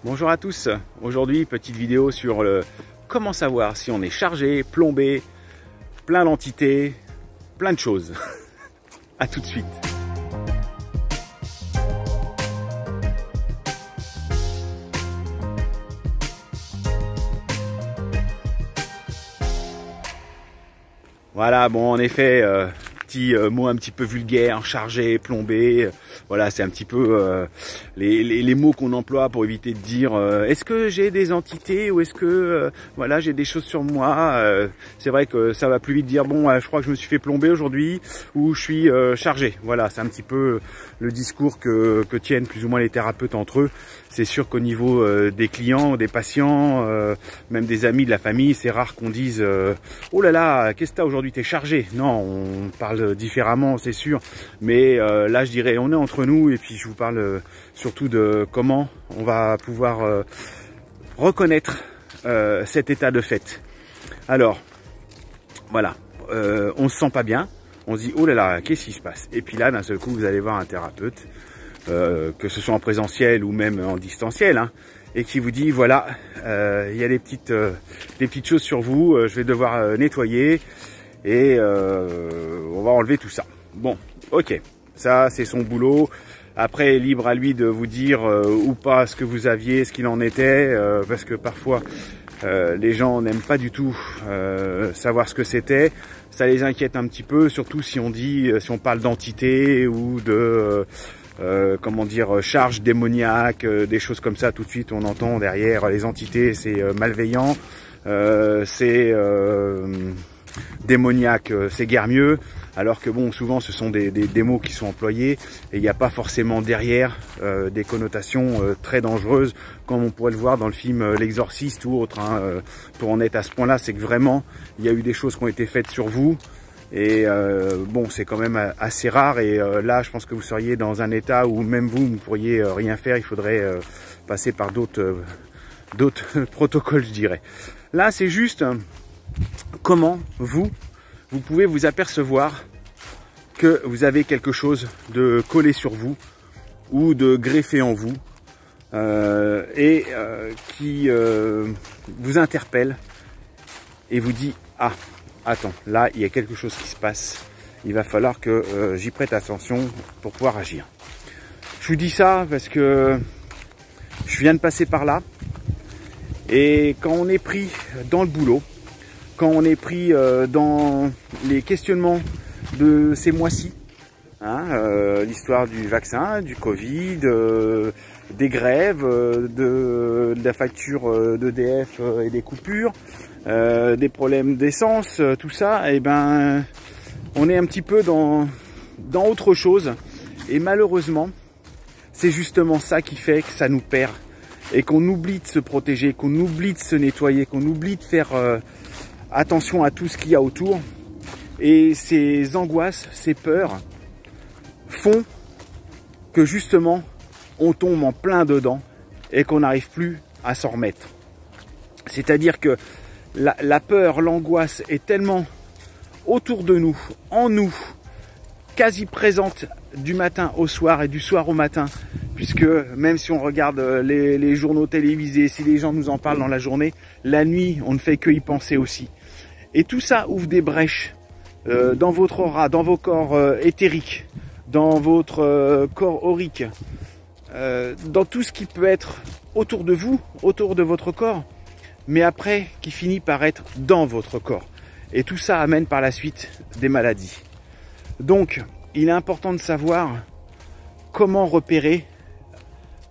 Bonjour à tous, aujourd'hui petite vidéo sur comment savoir si on est chargé, plombé, plein d'entités, plein de choses. A tout de suite. Voilà, bon en effet, petit mot un petit peu vulgaire, chargé, plombé, voilà c'est un petit peu les mots qu'on emploie pour éviter de dire est-ce que j'ai des entités ou est-ce que voilà j'ai des choses sur moi. C'est vrai que ça va plus vite dire bon je crois que je me suis fait plomber aujourd'hui ou je suis chargé. Voilà, c'est un petit peu le discours que tiennent plus ou moins les thérapeutes entre eux. C'est sûr qu'au niveau des clients, des patients, même des amis, de la famille, c'est rare qu'on dise oh là là, qu'est-ce que t'as aujourd'hui, t'es chargé. Non, on parle différemment, c'est sûr. Mais là, je dirais, on est entre nous et puis je vous parle surtout de comment on va pouvoir reconnaître cet état de fait. Alors, voilà, on se sent pas bien. On se dit oh là là, qu'est-ce qui se passe? Et puis là, d'un seul coup, vous allez voir un thérapeute. Que ce soit en présentiel ou même en distanciel, hein, et qui vous dit voilà, il y a des petites choses sur vous, je vais devoir nettoyer et on va enlever tout ça. Bon, ok, ça c'est son boulot. Après, libre à lui de vous dire ou pas ce que vous aviez, ce qu'il en était, parce que parfois les gens n'aiment pas du tout savoir ce que c'était. Ça les inquiète un petit peu, surtout si on parle d'entité ou de comment dire, charge démoniaque, des choses comme ça. Tout de suite on entend derrière les entités, c'est malveillant, c'est démoniaque, c'est guère mieux. Alors que bon, souvent ce sont des mots qui sont employés et il n'y a pas forcément derrière des connotations très dangereuses comme on pourrait le voir dans le film L'Exorciste ou autre, hein. Pour en être à ce point-là, c'est que vraiment il y a eu des choses qui ont été faites sur vous. Et bon, c'est quand même assez rare et là je pense que vous seriez dans un état où même vous ne pourriez rien faire. Il faudrait passer par d'autres protocoles, je dirais. Là c'est juste comment vous pouvez vous apercevoir que vous avez quelque chose de collé sur vous ou de greffé en vous qui vous interpelle et vous dit ah, attends, là, il y a quelque chose qui se passe. Il va falloir que j'y prête attention pour pouvoir agir. Je vous dis ça parce que je viens de passer par là. Et quand on est pris dans le boulot, quand on est pris dans les questionnements de ces mois-ci, hein, l'histoire du vaccin, du Covid, des grèves, de la facture d'EDF et des coupures, des problèmes d'essence, tout ça, et ben on est un petit peu dans autre chose. Et malheureusement, c'est justement ça qui fait que ça nous perd et qu'on oublie de se protéger, qu'on oublie de se nettoyer, qu'on oublie de faire attention à tout ce qu'il y a autour. Et ces angoisses, ces peurs font que justement on tombe en plein dedans et qu'on n'arrive plus à s'en remettre. C'est-à-dire que la peur, l'angoisse est tellement autour de nous, en nous, quasi présente du matin au soir et du soir au matin, puisque même si on regarde les journaux télévisés, si les gens nous en parlent dans la journée, la nuit, on ne fait que y penser aussi. Et tout ça ouvre des brèches dans votre aura, dans vos corps éthériques, dans votre corps aurique, dans tout ce qui peut être autour de vous, autour de votre corps, mais après qui finit par être dans votre corps. Et tout ça amène par la suite des maladies. Donc, il est important de savoir comment repérer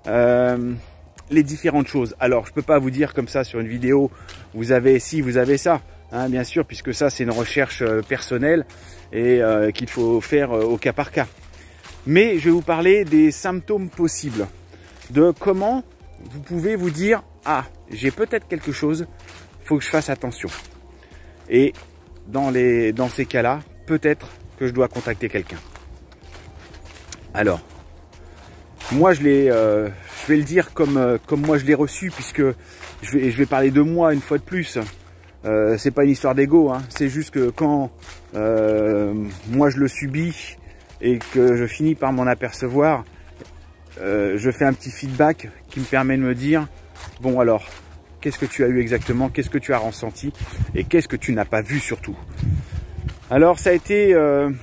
les différentes choses. Alors, je ne peux pas vous dire comme ça sur une vidéo, vous avez ci, vous avez ça, hein, bien sûr, puisque ça c'est une recherche personnelle et qu'il faut faire au cas par cas. Mais je vais vous parler des symptômes possibles, de comment vous pouvez vous dire ah, j'ai peut-être quelque chose, faut que je fasse attention. Et dans ces cas-là, peut-être que je dois contacter quelqu'un. Alors, moi je vais le dire comme moi je l'ai reçu, puisque je vais parler de moi une fois de plus. C'est pas une histoire d'ego, hein. C'est juste que quand moi je le subis et que je finis par m'en apercevoir, je fais un petit feedback qui me permet de me dire Bon alors, qu'est-ce que tu as eu exactement? Qu'est-ce que tu as ressenti? Et qu'est-ce que tu n'as pas vu surtout? Alors ça a été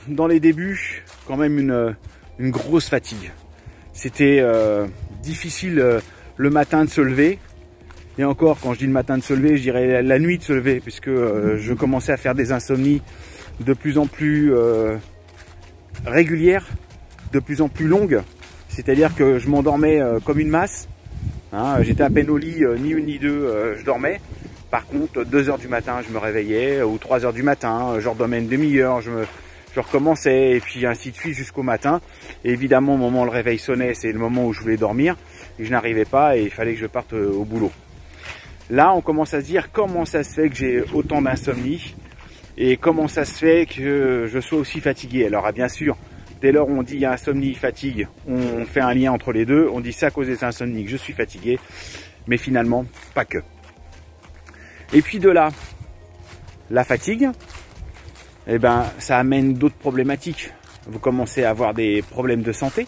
dans les débuts quand même une grosse fatigue. C'était difficile le matin de se lever. Et encore, quand je dis le matin de se lever, je dirais la nuit de se lever, puisque je commençais à faire des insomnies de plus en plus régulières, de plus en plus longues. C'est-à-dire que je m'endormais comme une masse. Hein, j'étais à peine au lit, ni une ni deux, je dormais. Par contre, 2 h du matin, je me réveillais, ou 3 h du matin, je redormais une demi-heure, je recommençais, et puis ainsi de suite jusqu'au matin. Et évidemment, au moment où le réveil sonnait, c'est le moment où je voulais dormir, et je n'arrivais pas, et il fallait que je parte au boulot. Là, on commence à se dire comment ça se fait que j'ai autant d'insomnie, et comment ça se fait que je sois aussi fatigué. Alors bien sûr, dès lors où on dit il y a insomnie, fatigue, on fait un lien entre les deux, on dit c'est à cause des insomnies que je suis fatigué, mais finalement, pas que. Et puis de là, la fatigue, eh ben, ça amène d'autres problématiques. Vous commencez à avoir des problèmes de santé,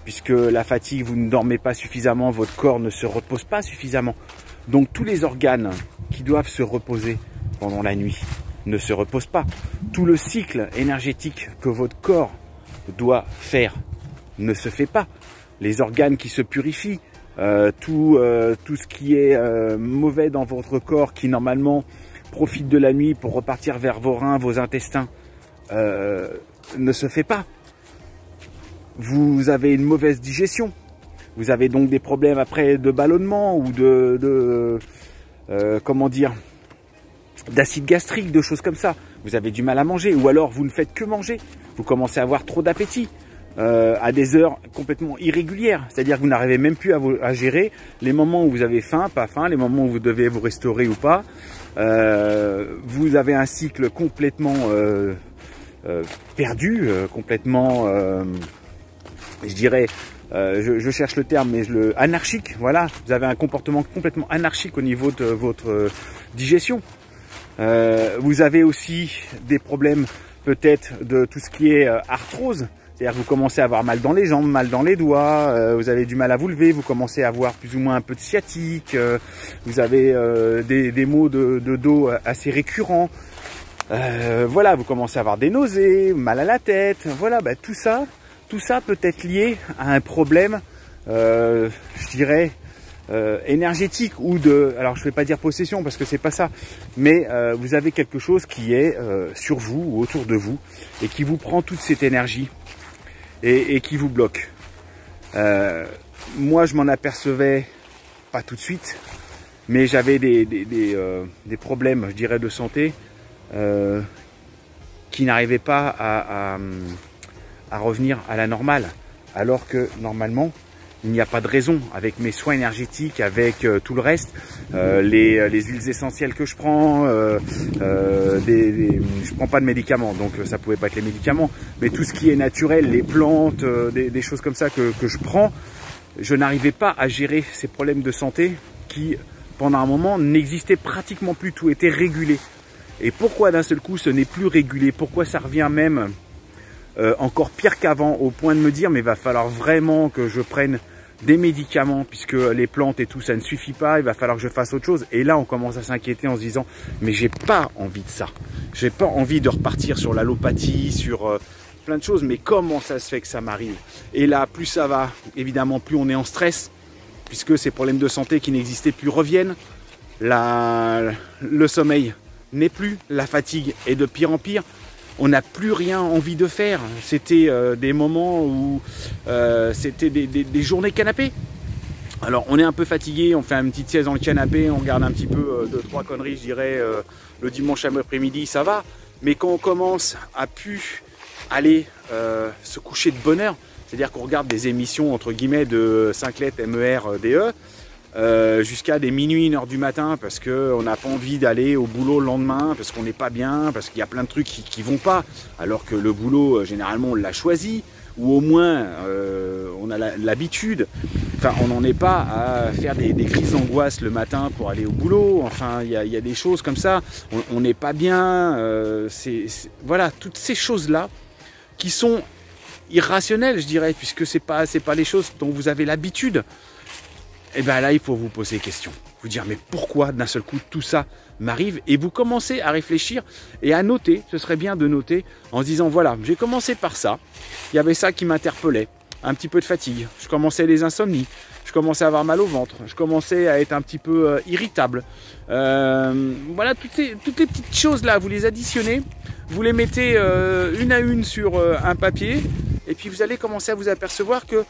puisque la fatigue, vous ne dormez pas suffisamment, votre corps ne se repose pas suffisamment. Donc tous les organes qui doivent se reposer pendant la nuit ne se reposent pas. Tout le cycle énergétique que votre corps doit faire ne se fait pas. Les organes qui se purifient, tout ce qui est mauvais dans votre corps, qui normalement profite de la nuit pour repartir vers vos reins, vos intestins, ne se fait pas. Vous avez une mauvaise digestion. Vous avez donc des problèmes après de ballonnement ou comment dire, d'acide gastrique, de choses comme ça. Vous avez du mal à manger, ou alors vous ne faites que manger. Vous commencez à avoir trop d'appétit à des heures complètement irrégulières. C'est-à-dire que vous n'arrivez même plus à gérer les moments où vous avez faim, pas faim, les moments où vous devez vous restaurer ou pas. Vous avez un cycle complètement perdu, complètement, je dirais, je cherche le terme, mais anarchique. Voilà, vous avez un comportement complètement anarchique au niveau de votre digestion. Vous avez aussi des problèmes peut-être de tout ce qui est arthrose. C'est-à-dire que vous commencez à avoir mal dans les jambes, mal dans les doigts, vous avez du mal à vous lever, vous commencez à avoir plus ou moins un peu de sciatique, vous avez des maux de dos assez récurrents. Voilà, vous commencez à avoir des nausées, mal à la tête. Voilà, bah, tout ça peut être lié à un problème, je dirais, énergétique ou de... Alors je ne vais pas dire possession parce que c'est pas ça, mais vous avez quelque chose qui est sur vous ou autour de vous et qui vous prend toute cette énergie et qui vous bloque. Moi je m'en apercevais pas tout de suite, mais j'avais des problèmes, je dirais, de santé qui n'arrivaient pas à revenir à la normale, alors que normalement il n'y a pas de raison. Avec mes soins énergétiques, avec tout le reste, les huiles essentielles que je prends, je prends pas de médicaments, donc ça pouvait pas être les médicaments, mais tout ce qui est naturel, les plantes, des choses comme ça que je prends, je n'arrivais pas à gérer ces problèmes de santé qui, pendant un moment, n'existaient pratiquement plus. Tout était régulé. Et pourquoi d'un seul coup ce n'est plus régulé? Pourquoi ça revient même encore pire qu'avant, au point de me dire mais il va falloir vraiment que je prenne des médicaments, puisque les plantes et tout ça ne suffit pas, il va falloir que je fasse autre chose. Et là on commence à s'inquiéter en se disant mais j'ai pas envie de ça, j'ai pas envie de repartir sur l'allopathie, sur plein de choses, mais comment ça se fait que ça m'arrive? Et là plus ça va, évidemment plus on est en stress, puisque ces problèmes de santé qui n'existaient plus reviennent, le sommeil n'est plus, la fatigue est de pire en pire. On n'a plus rien envie de faire. C'était des moments où c'était des journées canapé. Alors on est un peu fatigué, on fait une petite sieste dans le canapé, on regarde un petit peu 2-3 conneries, je dirais, le dimanche après-midi, ça va. Mais quand on commence à plus aller se coucher de bonne heure, c'est-à-dire qu'on regarde des émissions entre guillemets de 5 lettres MERDE, jusqu'à des minuit, 1 h du matin, parce qu'on n'a pas envie d'aller au boulot le lendemain, parce qu'on n'est pas bien, parce qu'il y a plein de trucs qui vont pas, alors que le boulot, généralement, on l'a choisi, ou au moins, on a l'habitude. Enfin, on n'en est pas à faire des crises d'angoisse le matin pour aller au boulot. Enfin, il y a des choses comme ça. On n'est pas bien. Voilà, toutes ces choses-là qui sont irrationnelles, je dirais, puisque c'est pas les choses dont vous avez l'habitude. et ben là, il faut vous poser des questions. Vous dire, mais pourquoi d'un seul coup tout ça m'arrive? Et vous commencez à réfléchir et à noter. Ce serait bien de noter en se disant, voilà, j'ai commencé par ça. Il y avait ça qui m'interpellait. Un petit peu de fatigue. Je commençais les insomnies. Je commençais à avoir mal au ventre. Je commençais à être un petit peu irritable. Voilà, toutes les petites choses là, vous les additionnez. Vous les mettez une à une sur un papier. Et puis vous allez commencer à vous apercevoir que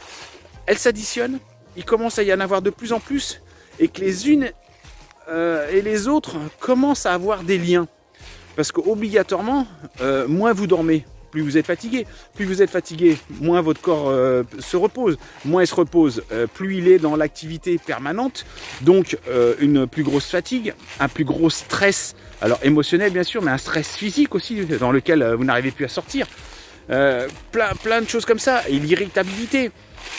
elles s'additionnent. Il commence à y en avoir de plus en plus. Et que les unes et les autres commencent à avoir des liens. Parce qu'obligatoirement, moins vous dormez, plus vous êtes fatigué. Plus vous êtes fatigué, moins votre corps se repose. Moins il se repose, plus il est dans l'activité permanente. Donc une plus grosse fatigue, un plus gros stress. Alors émotionnel bien sûr, mais un stress physique aussi dans lequel vous n'arrivez plus à sortir. Plein de choses comme ça. Et l'irritabilité.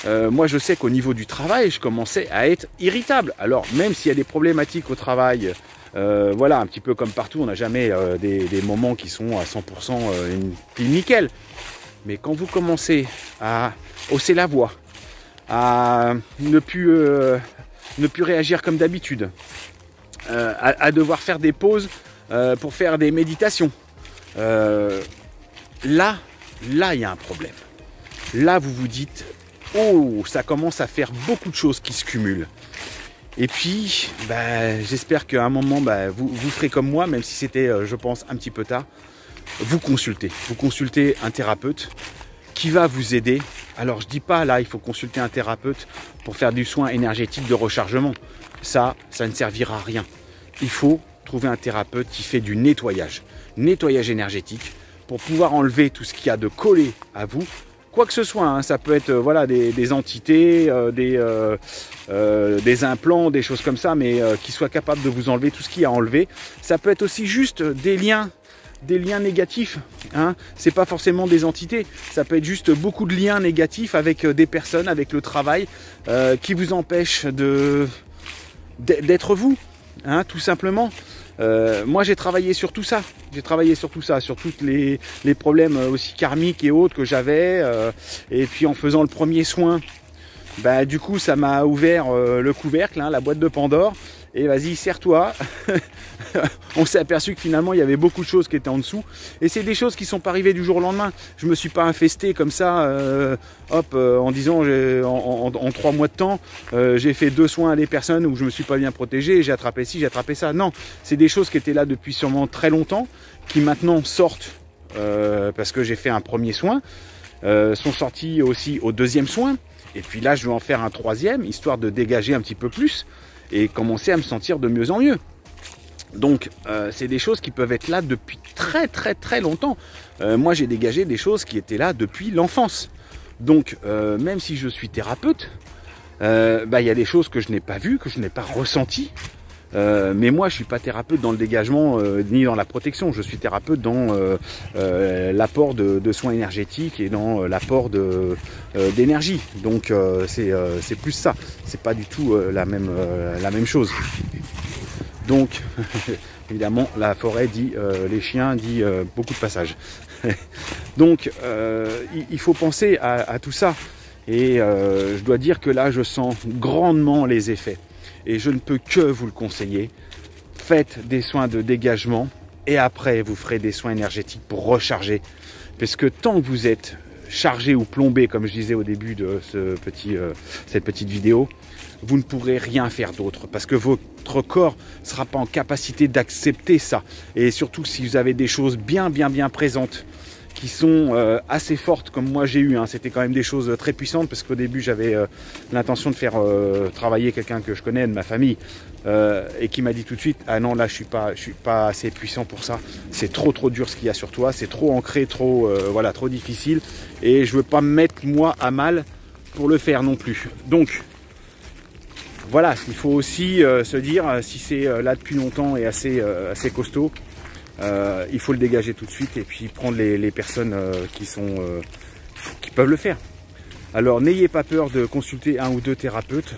Moi je sais qu'au niveau du travail, je commençais à être irritable. Alors même s'il y a des problématiques au travail, voilà, un petit peu comme partout, on n'a jamais des moments qui sont à 100% pile nickel. Mais quand vous commencez à hausser la voix, à ne plus réagir comme d'habitude, à devoir faire des pauses pour faire des méditations, là il y a un problème. Là vous vous dites, oh, ça commence à faire beaucoup de choses qui se cumulent. Et puis, j'espère qu'à un moment, vous ferez comme moi, même si c'était, je pense, un petit peu tard. Vous consultez un thérapeute qui va vous aider. Alors, je dis pas, là, il faut consulter un thérapeute pour faire du soin énergétique de rechargement. Ça ne servira à rien. Il faut trouver un thérapeute qui fait du nettoyage énergétique pour pouvoir enlever tout ce qu'il y a de collé à vous. Quoi que ce soit, hein, ça peut être voilà, des entités, des implants, des choses comme ça, mais qui soient capables de vous enlever tout ce qu'il y a à enlever. Ça peut être aussi juste des liens négatifs. Hein. C'est pas forcément des entités, ça peut être juste beaucoup de liens négatifs avec des personnes, avec le travail, qui vous empêchent d'être vous, hein, tout simplement. Moi j'ai travaillé sur tout ça, sur tous les problèmes aussi karmiques et autres que j'avais, et puis en faisant le premier soin, du coup ça m'a ouvert le couvercle, hein, la boîte de Pandore, et vas-y serre-toi. On s'est aperçu que finalement il y avait beaucoup de choses qui étaient en dessous, et c'est des choses qui sont pas arrivées du jour au lendemain. Je me suis pas infesté comme ça, en disant en 3 mois de temps j'ai fait 2 soins à des personnes où je me suis pas bien protégé, j'ai attrapé ci, j'ai attrapé ça. Non, c'est des choses qui étaient là depuis sûrement très longtemps, qui maintenant sortent parce que j'ai fait un premier soin, sont sorties aussi au deuxième soin, et puis là je vais en faire un troisième, histoire de dégager un petit peu plus et commencer à me sentir de mieux en mieux. Donc c'est des choses qui peuvent être là depuis très très très longtemps. Moi j'ai dégagé des choses qui étaient là depuis l'enfance. Donc même si je suis thérapeute, il y a des choses que je n'ai pas vues, que je n'ai pas ressenties. Mais moi je suis pas thérapeute dans le dégagement ni dans la protection. Je suis thérapeute dans l'apport de soins énergétiques et dans l'apport d'énergie. Donc c'est plus ça. C'est pas du tout la même chose. Donc, évidemment, la forêt dit les chiens, dit beaucoup de passages. Donc, il faut penser à tout ça. Et je dois dire que là, je sens grandement les effets. Et je ne peux que vous le conseiller. Faites des soins de dégagement et après, vous ferez des soins énergétiques pour recharger. Parce que tant que vous êtes chargé ou plombé, comme je disais au début de cette petite vidéo, vous ne pourrez rien faire d'autre parce que votre corps ne sera pas en capacité d'accepter ça. Et surtout si vous avez des choses bien présentes qui sont assez fortes comme moi j'ai eu, hein. C'était quand même des choses très puissantes parce qu'au début j'avais l'intention de faire travailler quelqu'un que je connais de ma famille et qui m'a dit tout de suite, ah non là je suis pas assez puissant pour ça, c'est trop dur ce qu'il y a sur toi, c'est trop ancré, trop difficile et je veux pas me mettre moi à mal pour le faire non plus. Donc voilà, il faut aussi se dire, si c'est là depuis longtemps et assez costaud, il faut le dégager tout de suite et puis prendre les personnes qui peuvent le faire. Alors n'ayez pas peur de consulter 1 ou 2 thérapeutes.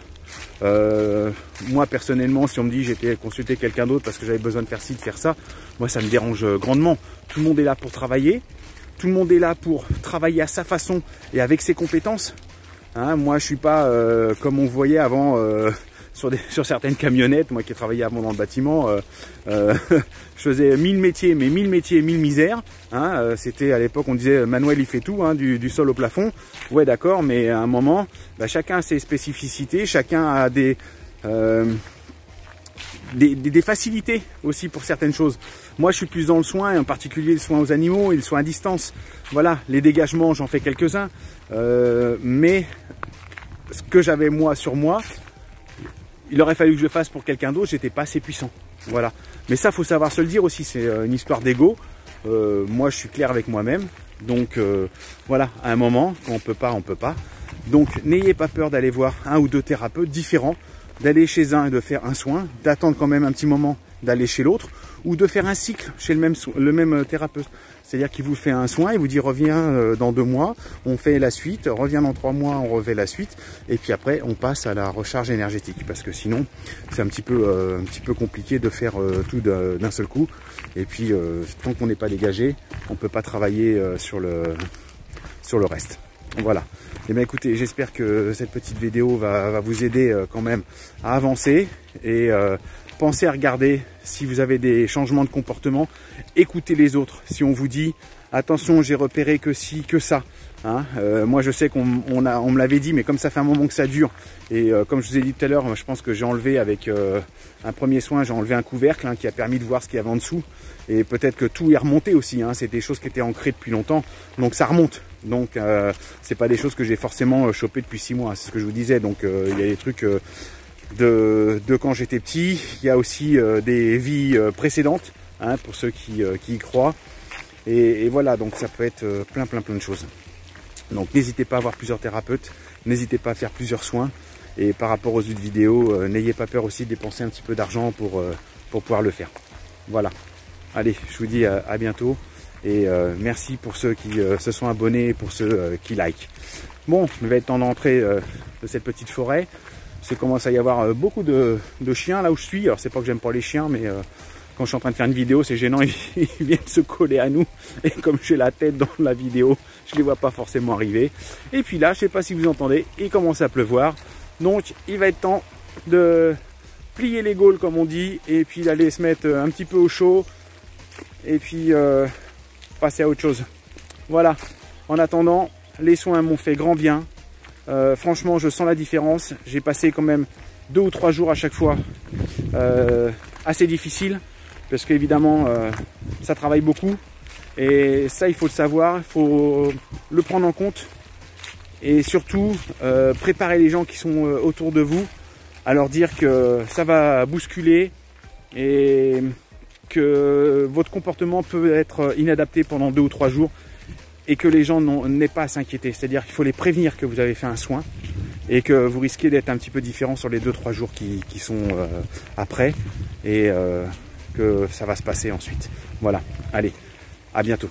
Moi personnellement, si on me dit j'étais consulter quelqu'un d'autre parce que j'avais besoin de faire ci, de faire ça, moi ça me dérange grandement. Tout le monde est là pour travailler, tout le monde est là pour travailler à sa façon et avec ses compétences. Hein, moi je suis pas comme on voyait avant sur certaines camionnettes. Moi qui ai travaillé avant dans le bâtiment, je faisais 1000 métiers, mais 1000 métiers, 1000 misères. Hein, c'était à l'époque, on disait Manuel il fait tout, hein, du sol au plafond. Ouais d'accord, mais à un moment, bah, chacun a ses spécificités, chacun a des facilités aussi pour certaines choses. Moi je suis plus dans le soin, et en particulier le soin aux animaux et le soin à distance. Voilà, les dégagements j'en fais quelques-uns, mais ce que j'avais moi sur moi, il aurait fallu que je fasse pour quelqu'un d'autre, j'étais pas assez puissant. Voilà, mais ça faut savoir se le dire aussi, c'est une histoire d'ego. Moi je suis clair avec moi-même, donc voilà, à un moment quand on peut pas, on peut pas. Donc n'ayez pas peur d'aller voir un ou deux thérapeutes différents, d'aller chez un et de faire un soin, d'attendre quand même un petit moment d'aller chez l'autre, ou de faire un cycle chez le même thérapeute. C'est-à-dire qu'il vous fait un soin, il vous dit reviens dans 2 mois, on fait la suite, reviens dans 3 mois, on refait la suite, et puis après on passe à la recharge énergétique, parce que sinon c'est un petit peu compliqué de faire tout d'un seul coup, et puis tant qu'on n'est pas dégagé, on ne peut pas travailler sur le reste. Voilà. Et bien écoutez, j'espère que cette petite vidéo va vous aider quand même à avancer, et pensez à regarder si vous avez des changements de comportement, écoutez les autres. Si on vous dit attention, j'ai repéré que ci, que ça, hein, moi je sais qu'on me l'avait dit, mais comme ça fait un moment que ça dure, et comme je vous ai dit tout à l'heure, je pense que j'ai enlevé avec un premier soin, j'ai enlevé un couvercle, hein, qui a permis de voir ce qu'il y avait en dessous, et peut-être que tout est remonté aussi, hein, c'est des choses qui étaient ancrées depuis longtemps, donc ça remonte. Donc c'est pas des choses que j'ai forcément chopées depuis 6 mois, c'est ce que je vous disais. Donc il y a des trucs de quand j'étais petit, il y a aussi des vies précédentes, hein, pour ceux qui y croient, et voilà, donc ça peut être plein de choses. Donc n'hésitez pas à avoir plusieurs thérapeutes, n'hésitez pas à faire plusieurs soins, et par rapport aux autres vidéos, n'ayez pas peur aussi de dépenser un petit peu d'argent pour pouvoir le faire. Voilà, allez, je vous dis à bientôt, et merci pour ceux qui se sont abonnés et pour ceux qui like. Bon, il va être temps d'entrer de cette petite forêt. Il commence à y avoir beaucoup de chiens là où je suis. Alors c'est pas que j'aime pas les chiens, mais quand je suis en train de faire une vidéo, c'est gênant, ils viennent se coller à nous. Et comme j'ai la tête dans la vidéo, je les vois pas forcément arriver. Et puis là, je sais pas si vous entendez, il commence à pleuvoir. Donc il va être temps de plier les gaules comme on dit, et puis d'aller se mettre un petit peu au chaud, et puis passer à autre chose. Voilà, en attendant, les soins m'ont fait grand bien. Franchement, je sens la différence. J'ai passé quand même 2 ou 3 jours à chaque fois assez difficile, parce qu'évidemment ça travaille beaucoup, et ça il faut le savoir, il faut le prendre en compte, et surtout préparer les gens qui sont autour de vous, à leur dire que ça va bousculer et que votre comportement peut être inadapté pendant 2 ou 3 jours, et que les gens n'aient pas à s'inquiéter. C'est-à-dire qu'il faut les prévenir que vous avez fait un soin, et que vous risquez d'être un petit peu différent sur les 2-3 jours qui sont après, et que ça va se passer ensuite. Voilà, allez, à bientôt.